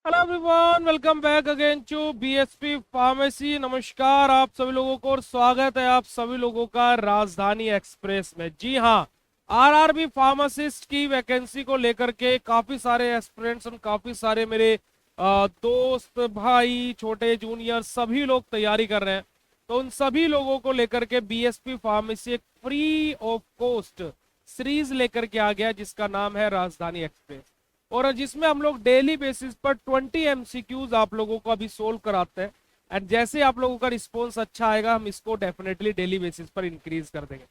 Hello everyone, welcome back again to BSP pharmacy. नमस्कार आप सभी लोगों को और स्वागत है आप सभी लोगों का राजधानी एक्सप्रेस में। जी हाँ, आरआरबी फार्मासिस्ट की वैकेंसी को लेकर के काफी सारे एस्पिरेंट्स और काफी सारे मेरे दोस्त भाई छोटे जूनियर सभी लोग तैयारी कर रहे हैं। तो उन सभी लोगों को लेकर के बीएसपी फार्मेसी एक फ्री ऑफ कॉस्ट सीरीज लेकर के आ गया जिसका नाम है राजधानी एक्सप्रेस, और जिसमें हम लोग डेली बेसिस पर 20 एमसीक्यूज आप लोगों को अभी सोल्व कराते हैं। एंड जैसे आप लोगों का रिस्पॉन्स अच्छा आएगा हम इसको डेफिनेटली डेली बेसिस पर इंक्रीज कर देंगे।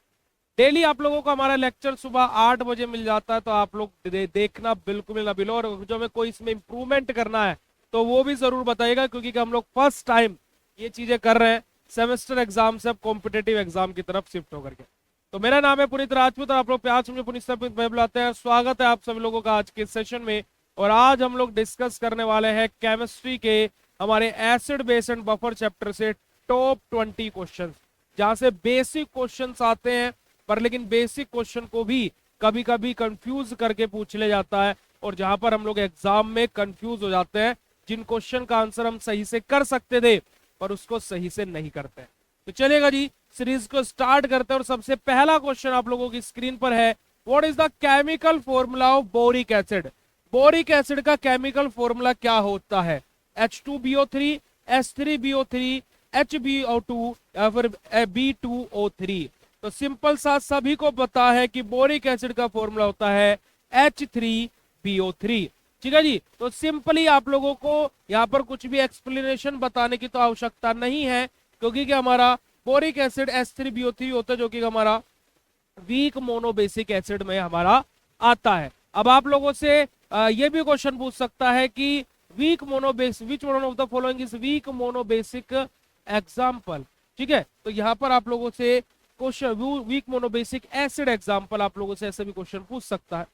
डेली आप लोगों को हमारा लेक्चर सुबह 8 बजे मिल जाता है, तो आप लोग देखना बिल्कुल ना भूलो। और जो हमें कोई इसमें इंप्रूवमेंट करना है तो वो भी जरूर बताइएगा, क्योंकि हम लोग फर्स्ट टाइम ये चीजें कर रहे हैं सेमेस्टर एग्जाम से अब कॉम्पिटेटिव एग्जाम की तरफ शिफ्ट होकर के। तो मेरा नाम है पुनीत राजपूत और आप लोग प्यार से मुझे पुनीत सर बुलाते हैं। स्वागत है आप सभी लोगों का आज के सेशन में। और आज हम लोग डिस्कस करने वाले हैं केमिस्ट्री के हमारे acid base and buffer chapter से टॉप 20 क्वेश्चंस, जहां से बेसिक क्वेश्चंस आते हैं पर लेकिन बेसिक क्वेश्चन को भी कभी कभी कंफ्यूज करके पूछ लिया जाता है, और जहां पर हम लोग एग्जाम में कंफ्यूज हो जाते हैं। जिन क्वेश्चन का आंसर हम सही से कर सकते थे पर उसको सही से नहीं करते। तो चलेगा जी, सीरीज को स्टार्ट करते हैं। और सबसे पहला क्वेश्चन आप लोगों की स्क्रीन पर है, what is the chemical formula of boric acid. Boric acid का केमिकल फॉर्मूला क्या होता है? H2BO3, H3BO3, HbO2 या फिर B2O3। तो सिंपल सा सभी को पता है कि बोरिक एसिड का फॉर्मूला होता है H3BO3। ठीक है जी, तो सिंपली आप लोगों को यहाँ पर कुछ भी एक्सप्लेनेशन बताने की तो आवश्यकता नहीं है, क्योंकि कि हमारा बोरिक एसिड H3BO3 होता है, जो कि हमारा वीक मोनोबेसिक एसिड में हमारा आता है। अब आप लोगों से ये भी क्वेश्चन पूछ सकता है कि weak monobasic which one of the following is weak monobasic example. ठीक है, तो यहाँ पर आप लोगों से question weak monobasic acid example आप लोगों से ऐसे भी क्वेश्चन पूछ सकता है।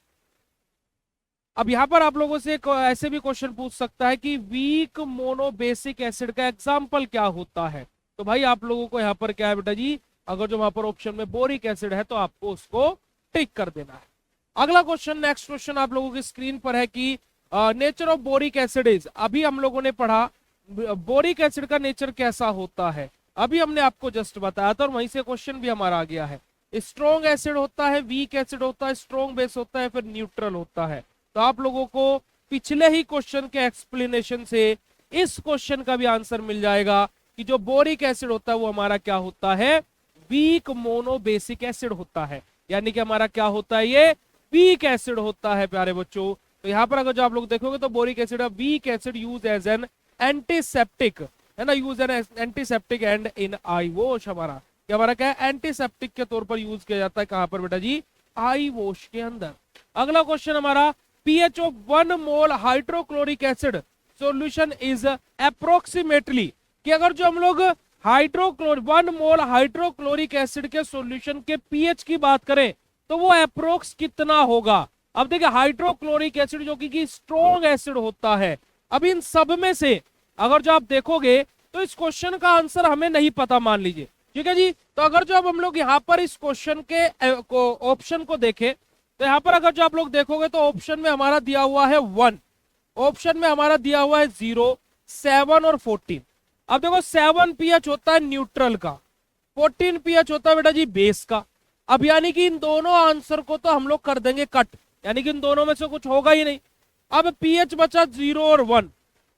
अब यहाँ पर आप लोगों से ऐसे भी क्वेश्चन पूछ सकता है कि वीक मोनोबेसिक एसिड का एग्जांपल क्या होता है। तो भाई आप लोगों को यहाँ पर क्या है बेटा जी, अगर जो वहां पर ऑप्शन में बोरिक एसिड है तो आपको उसको टिक कर देना है। अगला क्वेश्चन, नेक्स्ट क्वेश्चन आप लोगों की स्क्रीन पर है कि nature of boric acid is. अभी हम लोगों ने पढ़ा बोरिक एसिड का नेचर कैसा होता है, अभी हमने आपको जस्ट बताया था और वहीं से क्वेश्चन भी हमारा आ गया है। स्ट्रॉन्ग एसिड होता है, वीक एसिड होता है, स्ट्रॉन्ग बेस होता है, फिर न्यूट्रल होता है। तो आप लोगों को पिछले ही क्वेश्चन के एक्सप्लेनेशन से इस क्वेश्चन का भी आंसर मिल जाएगा कि जो बोरिक एसिड होता है वो हमारा क्या होता है, वीक मोनोबेसिक एसिड होता है। यानी कि हमारा क्या होता है, ये वीक एसिड होता है प्यारे बच्चों। तो यहाँ पर अगर जो आप लोग देखोगे तो boric acid weak acid use as an antiseptic, है ना, use an antiseptic and in eye wash. हमारा क्या है, एंटीसेप्टिक के तौर पर यूज किया जाता है। कहां पर बेटा जी, आई वॉश के अंदर। अगला क्वेश्चन हमारा, pH of 1 mole hydrochloric acid solution is approximately. कि अगर जो हम लोग 1 मोल हाइड्रोक्लोरिक एसिड के सॉल्यूशन के पीएच की बात करें तो वो अप्रोक्स कितना होगा। अब देखिए, हाइड्रोक्लोरिक एसिड जो कि स्ट्रॉन्ग एसिड होता है। अब इन सब में से अगर जो आप देखोगे तो इस क्वेश्चन का आंसर हमें नहीं पता, मान लीजिए। ठीक है जी, तो अगर जो अब हम लोग यहाँ पर इस क्वेश्चन के ऑप्शन को देखें तो यहाँ पर अगर जो आप लोग देखोगे तो ऑप्शन में हमारा दिया हुआ है 1, ऑप्शन में हमारा दिया हुआ है 0, 7 और 14। अब देखो 7 पीएच होता है न्यूट्रल का, 14 पीएच होता है बेटा जी बेस का। अब यानी कि इन दोनों आंसर को तो हम लोग कर देंगे कट, यानी कि इन दोनों में से कुछ होगा ही नहीं। अब पीएच बचा 0 और 1,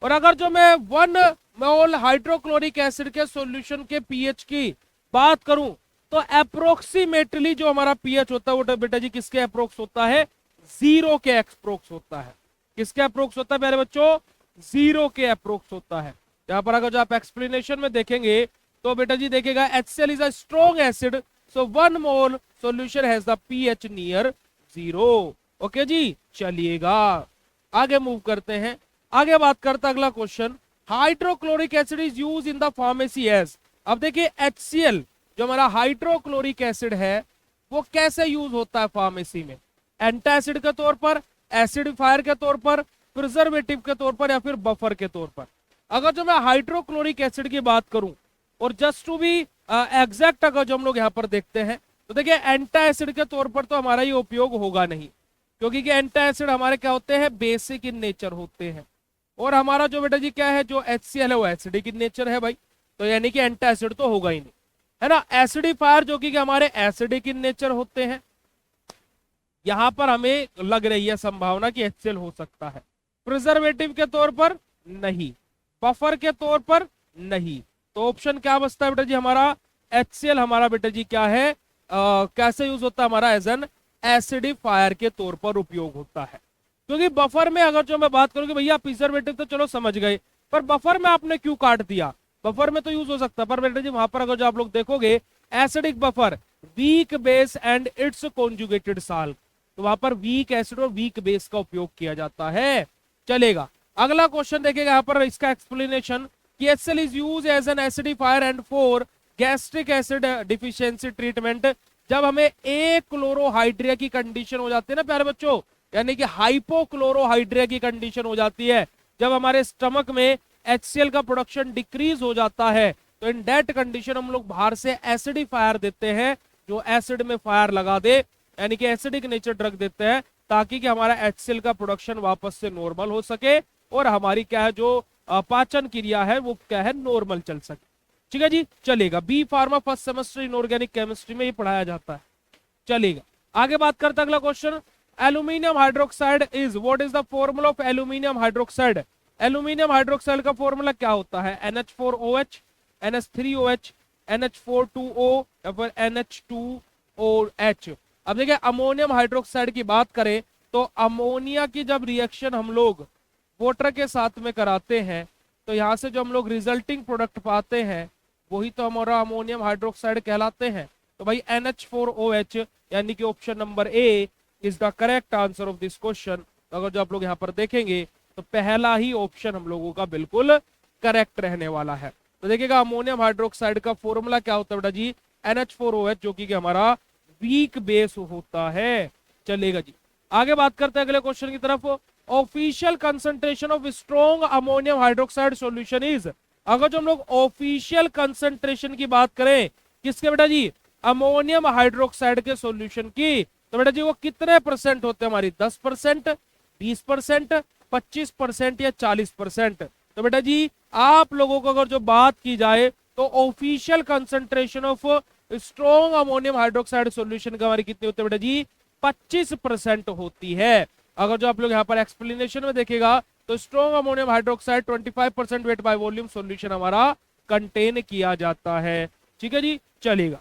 और अगर जो मैं 1 मोल हाइड्रोक्लोरिक एसिड के सॉल्यूशन के पीएच की बात करूं तो अप्रोक्सीमेटली जो हमारा पीएच होता है वो बेटा जी किसके अप्रोक्स होता है, 0 के अप्रोक्स होता है। किसके अप्रोक्स होता है प्यारे बच्चों, 0 के अप्रोक्स होता है। यहाँ पर अगर जो आप एक्सप्लेनेशन में देखेंगे तो बेटा जी देखेगा HCl is a strong acid, so 1 mole solution has the pH near 0। Okay जी, चलिएगा आगे मूव करते हैं। आगे बात करते हैं अगला question, hydrochloric acid is use in the pharmacy as. अब देखिए HCl जो हमारा हाइड्रोक्लोरिक एसिड है वो कैसे यूज होता है फार्मेसी में, एंटासिड के तौर पर, एसिडिफायर के तौर पर, प्रिजर्वेटिव के तौर पर, या फिर बफर के तौर पर। अगर जो मैं हाइड्रोक्लोरिक एसिड की बात करूं और जस्ट टू बी एग्जैक्ट अगर जो हम लोग यहाँ पर देखते हैं तो देखिए एंटा एसिड के तौर पर तो हमारा ये उपयोग होगा नहीं, क्योंकि एंटा एसिड हमारे क्या होते हैं, बेसिक इन नेचर होते हैं। और हमारा जो बेटा जी क्या है, जो HCl है वो एसिडिक इन नेचर है भाई, तो यानी कि एंटासिड तो होगा ही नहीं, है ना। एसिडिफायर जो कि हमारे एसिडिक इन नेचर होते हैं, यहां पर हमें लग रही है संभावना कि HCl हो सकता है। प्रिजर्वेटिव के तौर पर नहीं, बफर के तौर पर नहीं, तो ऑप्शन क्या बचता है बेटा जी हमारा, HCl हमारा बेटा जी क्या है, कैसे यूज होता है हमारा, एज एन एसिडिफायर के तौर पर उपयोग होता है। क्योंकि बफर में अगर जो मैं बात करूं कि भैया प्रिजर्वेटिव तो चलो समझ गए, पर बफर में आपने क्यों काट दिया, बफर में तो यूज हो सकता है, पर बेटा जी वहां पर अगर जो आप लोग देखोगे acidic buffer, weak base and it's conjugated salt, तो वहां पर वीक एसिड और वीक बेस का उपयोग किया जाता है। चलेगा, अगला क्वेश्चन देखेगा यहाँ पर इसका एक्सप्लेनेशन कि HCl is use as an acidifier and for gastric acid deficiency treatment. जब हमें एक क्लोरोहाइड्रिया की कंडीशन हो जाती है ना प्यारे बच्चों, यानी कि हाइपोक्लोरोहाइड्रिया की कंडीशन हो जाती है, जब हमारे स्टमक में HCl का प्रोडक्शन डिक्रीज हो जाता है, तो इन दैट कंडीशन हम लोग बाहर से एसिडिफायर देते हैं जो एसिड में फायर लगा दे, यानी कि एसिडिक नेचर ड्रग देते हैं, ताकि कि हमारा HCl का प्रोडक्शन वापस से नॉर्मल हो सके और हमारी क्या है जो पाचन क्रिया है वो क्या है नॉर्मल चल सके। ठीक है जी, चलेगा। B pharma first semester inorganic chemistry में ये पढ़ाया जाता है। चलेगा, आगे बात करते हैं अगला question. Aluminium hydroxide is, what is the formula of aluminium hydroxide. Aluminium hydroxide का फॉर्मूला क्या होता है, NH4OH, NH3OH, NH4 2O या फिर NH2OH। अब देखिए अमोनियम हाइड्रोक्साइड की बात करें तो अमोनिया की जब रिएक्शन हम लोग वाटर के साथ में कराते हैं, तो यहां से जो हम लोग रिजल्टिंग प्रोडक्ट पाते हैं वही तो हमारा अमोनियम हाइड्रोक्साइड कहलाते हैं। तो भाई NH4OH यानी कि option number A is the correct answer of this question. अगर जो आप लोग यहाँ पर देखेंगे तो पहला ही ऑप्शन हम लोगों का बिल्कुल करेक्ट रहने वाला है। तो देखिएगा अमोनियम हाइड्रोक्साइड का फॉर्मूला क्या होता है बेटा जी, NH4OH, जो कि हमारा वीक बेस होता है। चलेगा जी, आगे बात करते हैं अगले क्वेश्चन की तरफ। Official concentration of strong ammonium hydroxide solution is. अगर जो हम लोग ऑफिशियल कंसंट्रेशन की बात करें किसके बेटा जी, अमोनियम हाइड्रोक्साइड के सॉल्यूशन की, तो बेटा जी वो कितने परसेंट होते हैं हमारी, 10%, 20%, 25% या 40%। तो बेटा जी आप लोगों को अगर जो बात की जाए तो official concentration of strong ammonium hydroxide solution का हमारी कितनी होती है बेटा जी, 25% होती है। अगर जो आप लोग यहाँ पर एक्सप्लेनेशन में देखेगा तो strong ammonium hydroxide 25% weight by volume solution हमारा कंटेन किया जाता है। ठीक है जी, चलेगा,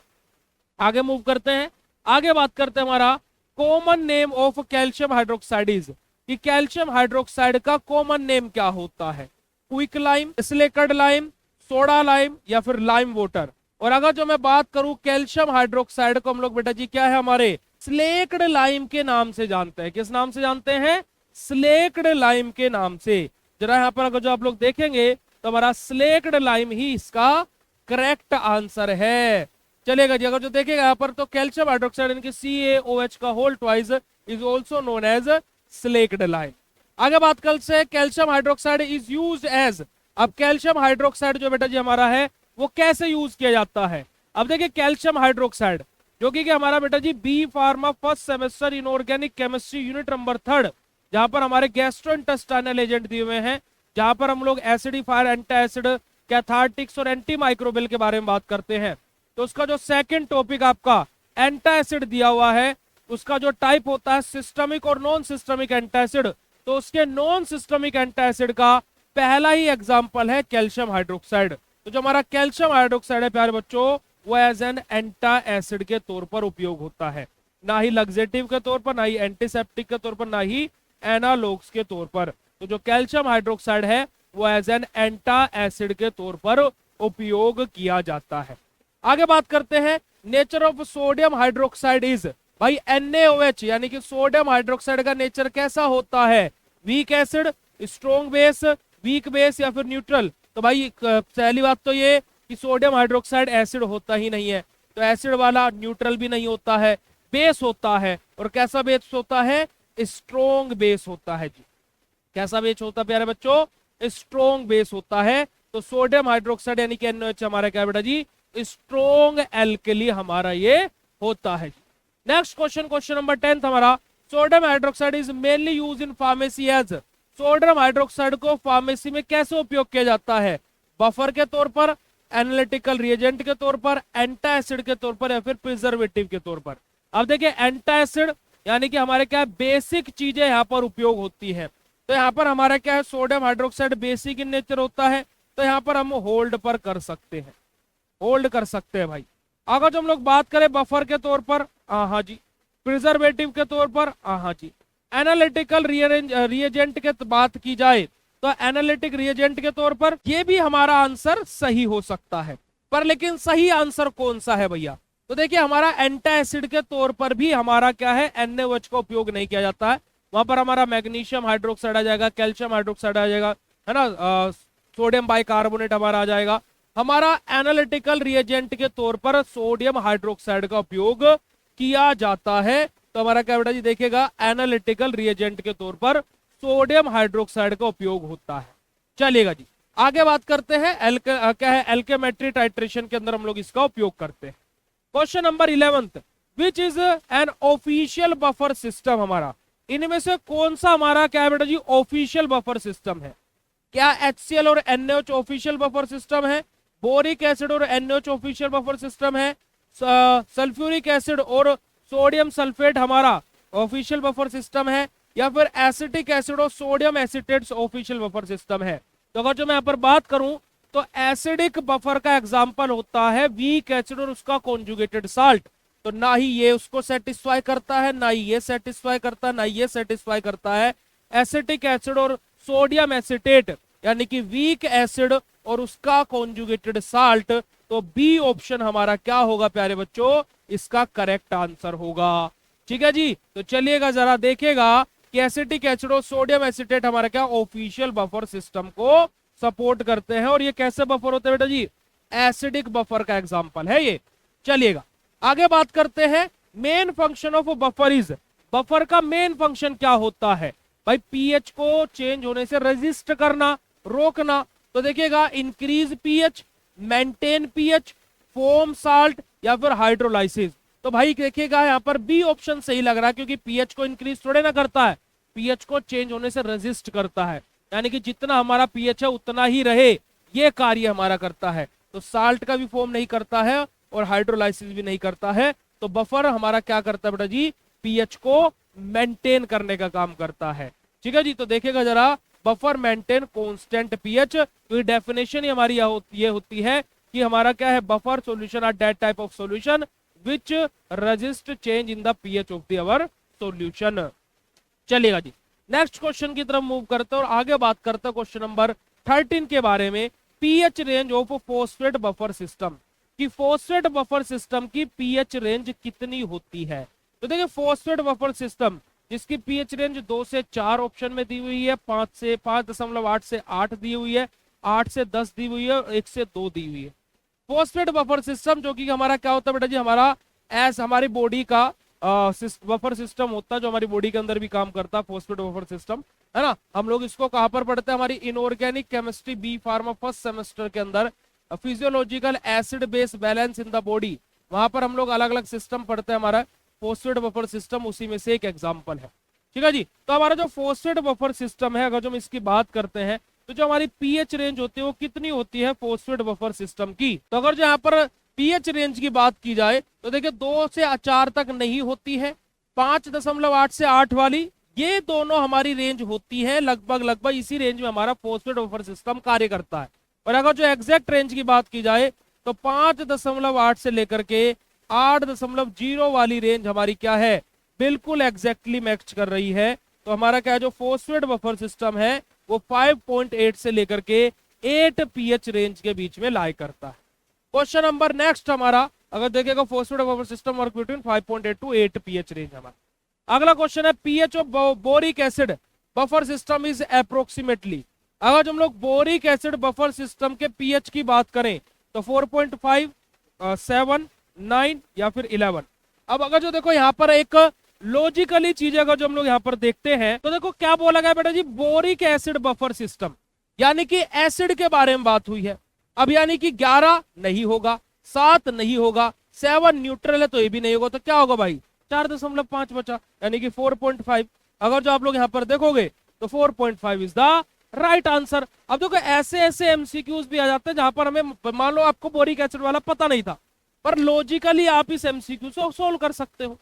आगे मूव करते हैं। आगे बात करते हैं हमारा common name of calcium hydroxide is, कि कैल्शियम हाइड्रोक्साइड का कॉमन नेम क्या होता है, quick lime, slaked lime, soda lime या फिर लाइम वाटर। और अगर जो मैं बात करूं कैल्शियम हाइड्रोक्साइड को हम लोग बेटा जी क्या है हमारे स्लेक्ड लाइम के नाम से जानते हैं। किस नाम से जानते हैं, स्लेक्ड लाइम के नाम से। जरा यहाँ पर अगर जो आप लोग देखेंगे तो हमारा स्लेक्ड लाइम ही इसका करेक्ट आंसर है। चलेगा जी, अगर जो देखेगा यहाँ पर तो कैल्शियम हाइड्रोक्साइड यानी कि CaOH का whole twice is also known as slaked lime. आगे बात कल से calcium hydroxide is use as. अब कैल्शियम हाइड्रोक्साइड जो बेटा जी हमारा है वो कैसे यूज किया जाता है। अब देखिए कैल्शियम हाइड्रोक्साइड जो कि हमारा बेटा जी B pharma first semester inorganic chemistry unit number 3, जहां पर हमारे गैस्ट्रोइंटेस्टाइनल एजेंट दिए हुए हैं, जहां पर हम लोग एसिडिफायर, एंटी एसिड, कैथार्टिक्स और एंटी माइक्रोबियल के बारे में बात करते हैं। तो उसका जो सेकंड टॉपिक आपका एंटी एसिड दिया हुआ है, उसका जो टाइप होता है सिस्टमिक और नॉन सिस्टमिक एंटी एसिड, तो उसके नॉन सिस्टमिक एंटी एसिड का पहला ही एग्जांपल है कैल्शियम हाइड्रोक्साइड। तो जो हमारा कैल्शियम हाइड्रोक्साइड है प्यारे बच्चों वो एज एन एंटी एसिड के तौर पर उपयोग होता है, ना ही लग्जेटिव के तौर पर, ना ही एंटीसेप्टिक के तौर पर, ना ही एनालॉग्स के तौर पर। तो जो कैल्शियम हाइड्रोक्साइड है वो एज एन एंटी एसिड के तौर पर उपयोग किया जाता है। आगे बात करते हैं nature of sodium hydroxide is. भाई NaOH यानी कि सोडियम हाइड्रोक्साइड का नेचर कैसा होता है, weak acid, strong base, weak base या फिर न्यूट्रल। तो भाई पहली बात तो ये कि सोडियम हाइड्रोक्साइड एसिड होता ही नहीं है, तो एसिड वाला न्यूट्रल भी नहीं होता है, बेस होता है। और कैसा बेस होता है, स्ट्रॉन्ग बेस होता है जी। कैसा बेस होता है प्यारे बच्चों, स्ट्रॉन्ग बेस होता है। तो सोडियम हाइड्रोक्साइड यानी कि NaOH हमारा क्या बेटा जी, स्ट्रॉन्ग एल्कली हमारा ये होता है। नेक्स्ट क्वेश्चन, क्वेश्चन नंबर 10 हमारा, sodium hydroxide is mainly use in pharmacy as. Sodium hydroxide को फार्मेसी में कैसे उपयोग किया जाता है? बफर के तौर पर, एनालिटिकल रिएजेंट के तौर पर, एंटा एसिड के तौर पर, या फिर प्रिजर्वेटिव के तौर पर। अब देखिए एंटा एसिड यानी कि हमारे क्या बेसिक चीजें यहाँ पर उपयोग होती है। तो यहाँ पर हमारा क्या है, sodium hydroxide basic in nature होता है, तो यहाँ पर हम होल्ड पर कर सकते हैं, होल्ड कर सकते हैं भाई। अगर जो हम लोग बात करें बफर के तौर पर, हाँ जी, प्रिजर्वेटिव के तौर पर, हाँ जी, एनालिटिकल रिएजेंट के बात की जाए तो एनालिटिक रिएजेंट के तौर पर ये भी हमारा आंसर सही हो सकता है। पर लेकिन सही आंसर कौन सा है भैया? तो देखिए हमारा एंटा एसिड के तौर पर भी हमारा क्या है, NaOH का उपयोग नहीं किया जाता है। वहां पर हमारा मैग्नीशियम हाइड्रोक्साइड आ जाएगा, कैल्शियम हाइड्रोक्साइड आ जाएगा, है ना, सोडियम बाइकार्बोनेट हमारा आ जाएगा। हमारा एनालिटिकल रिएजेंट के तौर पर सोडियम हाइड्रोक्साइड का उपयोग किया जाता है। तो हमारा क्या बेटा जी देखिएगा, एनालिटिकल रिएजेंट के तौर पर सोडियम हाइड्रोक्साइड का उपयोग होता है। चलिएगा जी, आगे बात करते हैं क्या है, एल्केमेट्री टाइट्रेशन के अंदर हम लोग इसका उपयोग करते हैं। Question number 11, which is an official buffer system? हमारा इनमें से कौन सा हमारा क्या है बेटा जी ऑफिशियल बफर सिस्टम है? क्या HCl और NaOH ऑफिशियल बफर सिस्टम है? बोरिक एसिड और NaOH ऑफिशियल बफर सिस्टम है? सल्फ्यूरिक एसिड और सोडियम सल्फेट हमारा ऑफिशियल बफर सिस्टम है? या फिर एसिटिक एसिड और सोडियम एसिटेट्स ऑफिशियल बफर सिस्टम है? तो अगर जो मैं यहाँ पर बात करूं तो एसिडिक बफर का एग्जांपल होता है वीक एसिड और उसका कॉन्जुगेटेड साल्ट। तो ना ही ये उसको सेटिस्फाई करता है, ना ही ये सेटिस्फाई करता है, ना ही ये सेटिस्फाई करता है। एसिटिक एसिड और सोडियम एसिटेट यानी कि वीक एसिड और उसका कॉन्जुगेटेड साल्ट, तो बी ऑप्शन हमारा क्या होगा प्यारे बच्चों, इसका करेक्ट आंसर होगा। ठीक है जी, तो चलिएगा जरा देखिएगा कि एसिटिक एसिड और सोडियम एसिटेट हमारा क्या ऑफिशियल बफर सिस्टम को सपोर्ट करते हैं। और ये कैसे बफर होते हैं बेटा जी, एसिडिक बफर का एग्जांपल है ये। चलिएगा आगे बात करते हैं, main function of buffer is, buffer का मेन फंक्शन क्या होता है भाई? पीएच को चेंज होने से रेजिस्ट करना, रोकना। तो देखिएगा increase pH, maintain pH, foam salt, या फिर हाइड्रोलाइसिस। तो भाई देखिएगा यहाँ पर बी ऑप्शन सही लग रहा है, क्योंकि पीएच को इंक्रीज थोड़े ना करता है, पीएच को चेंज होने से रेजिस्ट करता है, यानी कि जितना हमारा पीएच है उतना ही रहे, ये कार्य हमारा करता है। तो साल्ट का भी फॉर्म नहीं करता है और हाइड्रोलाइसिस भी नहीं करता है। तो बफर हमारा क्या करता है बेटा जी, पीएच को मेंटेन करने का काम करता है। ठीक है जी, तो देखिएगा जरा, बफर मेंटेन कांस्टेंट पीएच। तो डेफिनेशन ही हमारी ये होती है कि हमारा क्या है, buffer solution are that type of solution which resist change in the pH of the our solution। चलिएगा जी, नेक्स्ट क्वेश्चन की तरफ मूव करते हैं और आगे बात करते हैं क्वेश्चन नंबर 13 के बारे में, pH range of phosphate buffer system. कि फॉस्फेट बफर सिस्टम की पीएच रेंज कितनी होती है? तो देखिए फॉस्फेट बफर सिस्टम जिसकी पीएच रेंज 2 से 4 ऑप्शन में दी हुई है, 5.8 से 8 दी हुई है, 8 से 10 दी हुई है और 1 से 2 दी हुई है। फॉस्फेट बफर सिस्टम जो कि हमारा क्या होता है बेटा जी, हमारा एस हमारी बॉडी का बफर सिस्टम होता है, जो हमारी बॉडी के अंदर भी काम करता है, फॉस्फेट बफर सिस्टम, है ना। हम लोग इसको कहां पर पढ़ते हैं, हमारी inorganic chemistry B pharma first semester के अंदर, physiological acid base balance in the body, वहां पर हम लोग अलग अलग सिस्टम पढ़ते हैं। हमारा फॉस्फेट बफर सिस्टम उसी में से एक एग्जाम्पल है। ठीक है जी, तो हमारा जो फॉस्फेट बफर सिस्टम है, अगर जो हम इसकी बात करते हैं तो जो हमारी पीएच रेंज होती है वो कितनी होती है फॉस्फेट बफर सिस्टम की? तो अगर जो यहाँ पर पीएच रेंज की बात की जाए तो देखिए 2 से 4 तक नहीं होती है, 5.8 से 8 वाली, ये दोनों हमारी रेंज होती है। लगभग इसी रेंज में हमारा फॉस्फेट बफर सिस्टम कार्य करता है। और अगर जो एग्जैक्ट रेंज की बात की जाए तो 5.8 से लेकर के 8.0 वाली रेंज हमारी क्या है, बिल्कुल एग्जैक्टली मैच कर रही है। तो हमारा क्या है, जो फॉस्फेट बफर सिस्टम है वो 5.8 से लेकर के 8 पीएच रेंज के बीच में लाई करता है। क्वेश्चन नंबर नेक्स्ट हमारा, अगर देखेगा phosphate buffer system work between 5.8 to 8 pH range हमारा। अगला क्वेश्चन है, pH of boric acid buffer system is approximately. अगर हम लोग बोरिक एसिड बफर सिस्टम के पीएच की बात करें तो 4.5, 7, 9 या फिर 11। अब अगर जो देखो यहाँ पर एक लॉजिकली चीज अगर जो हम लोग यहाँ पर देखते हैं तो देखो क्या बोला गया बेटा जी, बोरिक एसिड बफर सिस्टम, यानी कि एसिड के बारे में बात हुई है। अब यानी कि 11 नहीं होगा, 7 नहीं होगा, 7 न्यूट्रल है तो ये भी नहीं होगा, तो क्या होगा भाई 4.5 बचा, यानी कि 4.5। अगर जो आप लोग यहाँ पर देखोगे तो 4.5 इज द राइट आंसर। अब देखो ऐसे ऐसे एमसीक्यूज भी आ जाते हैं जहां पर हमें, मान लो आपको बोरिक एसिड वाला पता नहीं था, पर लॉजिकली आप इस एमसीक्यू को सोल्व कर सकते हो।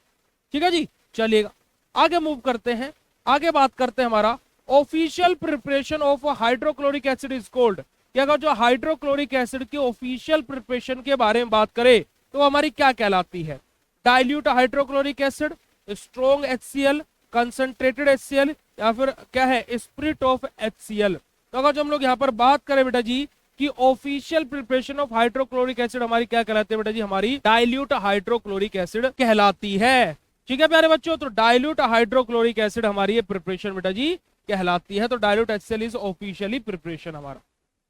ठीक है जी, चलिएगा आगे मूव करते हैं। आगे बात करते हैं हमारा official preparation of hydrochloric acid is called. क्या अगर जो हाइड्रोक्लोरिक एसिड की ऑफिशियल प्रिपरेशन के बारे में बात करें तो हमारी क्या कहलाती है? Dilute hydrochloric acid, strong HCl, concentrated HCl, या फिर क्या है स्प्रिट ऑफ HCl। तो अगर जो हम लोग यहाँ पर बात करें बेटा जी कि official preparation of hydrochloric acid हमारी क्या कहलाती है बेटा जी? हमारी डाइल्यूट हाइड्रोक्लोरिक एसिड कहलाती है। ठीक है प्यारे बच्चों, तो डाइल्यूट हाइड्रोक्लोरिक एसिड हमारी ये प्रिपरेशन बेटा जी कहलाती है। तो dilute HCl is officially preparation हमारा।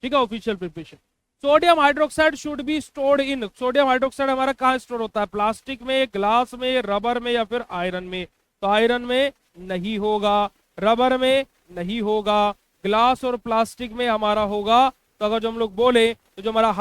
ठीक है, official preparation. Sodium hydroxide should be stored in. Sodium hydroxide हमारा कहाँ स्टोर होता है? प्लास्टिक में, ग्लास में, रबर में, या फिर आयरन में? तो आयरन में नहीं होगा, रबर में नहीं होगा, ग्लास और प्लास्टिक में हमारा होगा। तो अगर जो हम लोग बोले तो जो हमारा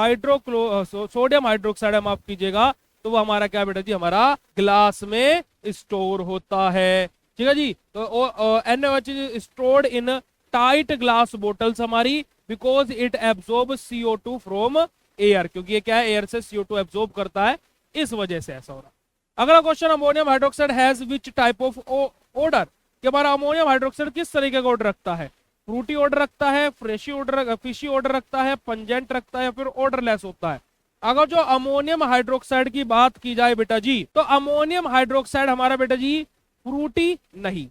सोडियम हाइड्रोक्साइड है, माफ कीजिएगा, तो वो हमारा क्या बेटा जी? हमारा ग्लास में स्टोर होता है। ठीक है जी, तो NaOH is stored in tight glass bottles हमारी, because it absorb CO2 from air, क्योंकि ये क्या है? एयर से CO2 एब्जॉर्ब करता है, इस वजह से ऐसा हो रहा। अगला question, ammonium hydroxide has which type of order? कि हमारा अमोनियम हाइड्रोक्साइड किस तरीके का ऑर्डर रखता है? फ्रूटी ऑर्डर रखता है, फ्रेशी ऑर्डर, फिशी ऑर्डर रखता है, पंजेंट रखता है, या फिर ऑर्डरलेस होता है? अगर जो अमोनियम हाइड्रोक्साइड की बात की जाए बेटा जी, तो अमोनियम हाइड्रोक्साइड हमारा बेटा जी फ्रूटी नहीं,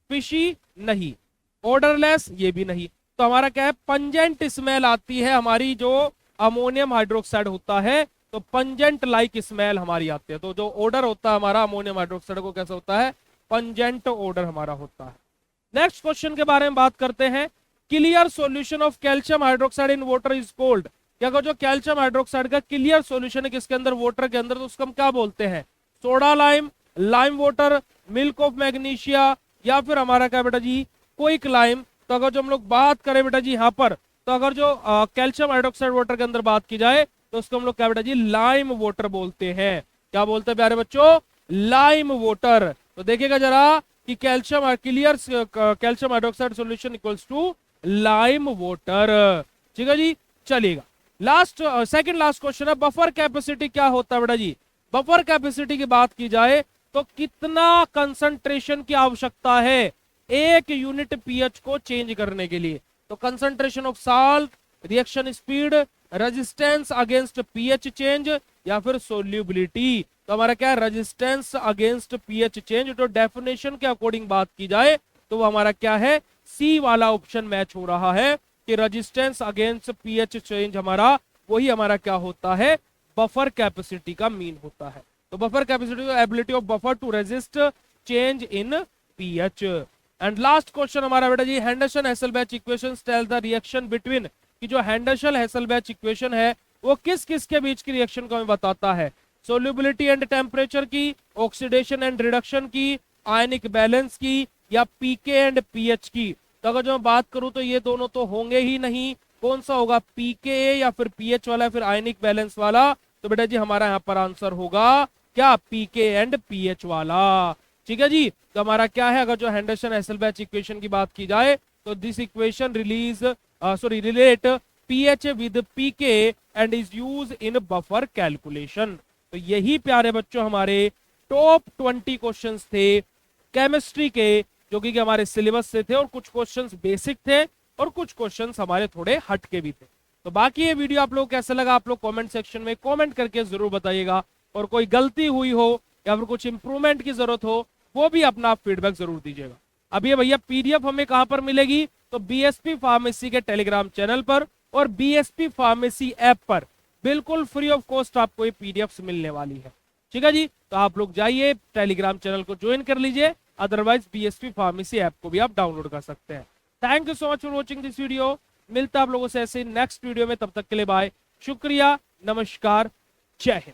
फिशी नहीं, ऑर्डरलेस ये भी नहीं। तो हमारा क्या है? पंजेंट स्मेल आती है हमारी जो अमोनियम हाइड्रोक्साइड होता है, तो पंजेंट लाइक स्मेल हमारी आती है। तो जो ऑर्डर होता है हमारा अमोनियम हाइड्रोक्साइड को कैसा होता है? पंजेंट ऑर्डर हमारा होता है। नेक्स्ट क्वेश्चन के बारे में बात करते हैं। Clear solution of calcium hydroxide in water is called. क्या जो कैल्शियम हाइड्रोक्साइड का क्लियर सॉल्यूशन है किसके अंदर? वाटर के अंदर, तो उसको हम क्या बोलते हैं? Soda lime, lime water, milk of magnesia, या फिर हमारा क्या बेटा जी? Quick lime. तो अगर जो हम लोग बात करें बेटा जी यहाँ पर, तो अगर जो कैल्शियम हाइड्रोक्साइड वाटर के अंदर बात की जाए तो उसको हम लोग क्या बेटा जी? लाइम वाटर बोलते हैं। क्या बोलते हैं प्यारे बच्चों? Lime water. तो देखिएगा जरा कि calcium clear calcium hydroxide solution equals to lime water. ठीक है जी, चलिएगा लास्ट सेकंड लास्ट क्वेश्चन है, बफर कैपेसिटी क्या होता है बेटा जी? बफर कैपेसिटी की बात की जाए तो कितना कंसंट्रेशन की आवश्यकता है 1 यूनिट पीएच को चेंज करने के लिए? तो concentration of salt, reaction speed, resistance against pH change, या फिर सोल्यूबिलिटी? तो हमारा क्या है? Resistance against pH change. तो डेफिनेशन के अकॉर्डिंग बात की जाए तो वो हमारा क्या है? सी वाला ऑप्शन मैच हो रहा है कि रेजिस्टेंस अगेंस्ट पीएच चेंज हमारा वही हमारा क्या होता है? बफर कैपेसिटी का मीन होता है। तो buffer capacity ability of buffer to resist change in pH. And last question हमारा बेटा जी, Henderson Hasselbalch equation tell the reaction between. कि जो हेंडरसन हेसलबैच इक्वेशन है वो किस किस के बीच की रिएक्शन को हमें बताता है? सोल्यूबिलिटी एंड टेम्परेचर की, ऑक्सीडेशन एंड रिडक्शन की, आयनिक बैलेंस की, या पीके एंड पीएच की? तो अगर जो मैं बात करूं तो ये दोनों तो होंगे ही नहीं। कौन सा होगा? पीके या फिर पीएच वाला, फिर आयनिक बैलेंस वाला? तो बेटा जी हमारा यहाँ पर आंसर होगा क्या? पीके एंड पीएच वाला। ठीक है जी, तो हमारा क्या है? अगर जो हेंडरसन हेसलबैच इक्वेशन की बात की जाए तो this equation relate pH with pK and is use in buffer calculation. तो यही प्यारे बच्चों हमारे टॉप 20 क्वेश्चंस थे केमिस्ट्री के, जो कि हमारे सिलेबस से थे, और कुछ क्वेश्चंस बेसिक थे और कुछ क्वेश्चंस हमारे थोड़े हटके भी थे। तो बाकी ये वीडियो आप लोग कैसा लगा आप लोग कमेंट सेक्शन में कमेंट करके जरूर बताइएगा, और कोई गलती हुई हो या फिर कुछ इंप्रूवमेंट की जरूरत हो वो भी अपना फीडबैक जरूर दीजिएगा। अब ये भैया पीडीएफ हमें कहां पर मिलेगी? तो बीएसपी फार्मेसी के टेलीग्राम चैनल पर और बीएसपी फार्मेसी ऐप पर बिल्कुल फ्री ऑफ कॉस्ट आपको ये पीडीएफ मिलने वाली है। ठीक है जी, तो आप लोग जाइए टेलीग्राम चैनल को ज्वाइन कर लीजिए, अदरवाइज बीएसपी फार्मेसी ऐप को भी आप डाउनलोड कर सकते हैं। Thank you so much for watching this video. मिलता है आप लोगों से ऐसे नेक्स्ट वीडियो में, तब तक के लिए बाय, शुक्रिया, नमस्कार, जय हिंद।